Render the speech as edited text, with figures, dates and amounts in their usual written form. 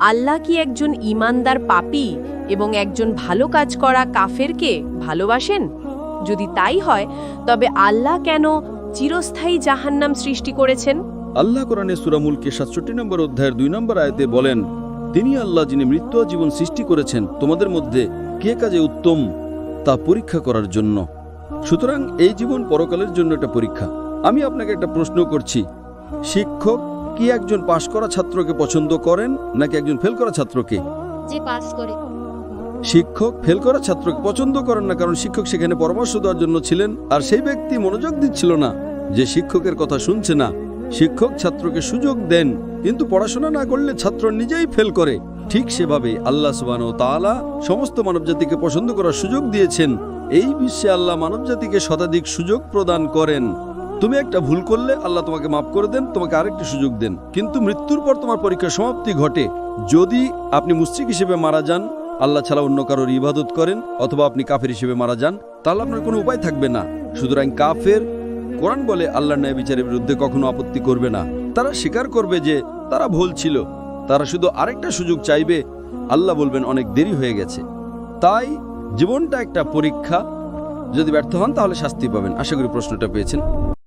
আল্লাহ কি একজন ঈমানদার পাপী এবং একজন ভালো কাজ করা কাফেরকে ভালোবাসেন? যদি তাই হয় তবে আল্লাহ কেন চিরস্থায়ী জাহান্নাম সৃষ্টি করেছেন? আল্লাহ কোরআনে সূরা মুলকে 67 নম্বর অধ্যায়ের 2 নম্বর আয়াতে বলেন, তিনি আল্লাহ যিনি মৃত্যু ও জীবন সৃষ্টি করেছেন তোমাদের মধ্যে কে কাজে উত্তম তা পরীক্ষা করার জন্য। সুতরাং এই জীবন পরকালের জন্য একটা পরীক্ষা। আমি আপনাকে একটা প্রশ্ন করছি, শিক্ষক কি একজন পাশ করা ছাত্রকে পছন্দ করেন নাকি একজন ফেল করা ছাত্রকে? যে পাস করে। শিক্ষক ফেল করা ছাত্রকে পছন্দ করেন না, কারণ শিক্ষক সেখানে পরামর্শ দেওয়ার জন্য ছিলেন, আর সেই ব্যক্তি মনোযোগ দিচ্ছিল না, যে শিক্ষকের কথা শুনছে না। শিক্ষক ছাত্রকে সুযোগ দেন, কিন্তু পড়াশোনা না করলে ছাত্র নিজেই ফেল করে। ঠিক সেভাবে আল্লাহ সুবহানাহু ওয়া তাআলা সমস্ত মানবজাতিকে পছন্দ করার সুযোগ দিয়েছেন। এই বিশ্বে আল্লাহ মানবজাতিকে শতাধিক সুযোগ প্রদান করেন। তুমি একটা ভুল করলে আল্লাহ তোমাকে মাফ করে দেন, তোমাকে আরেকটি সুযোগ দেন, কিন্তু মৃত্যুর পর তোমার পরীক্ষার সমাপ্তি ঘটে। যদি আপনি মুশরিক হিসেবে মারা যান, আল্লাহ ছাড়া অন্য কারোর ইবাদত করেন, অথবা আপনি কাফের হিসেবে মারা যান, তাহলে আপনার কোনো উপায় থাকবে না। সুতরাং কাফের, কোরআন বলে, আল্লাহর ন্যায় বিচারের বিরুদ্ধে কখনো আপত্তি করবে না। তারা স্বীকার করবে যে তারা ভুল ছিল, তারা শুধু আরেকটা সুযোগ চাইবে। আল্লাহ বলবেন অনেক দেরি হয়ে গেছে। তাই জীবনটা একটা পরীক্ষা, যদি ব্যর্থ হন তাহলে শাস্তি পাবেন। আশা করি প্রশ্নটা পেয়েছেন।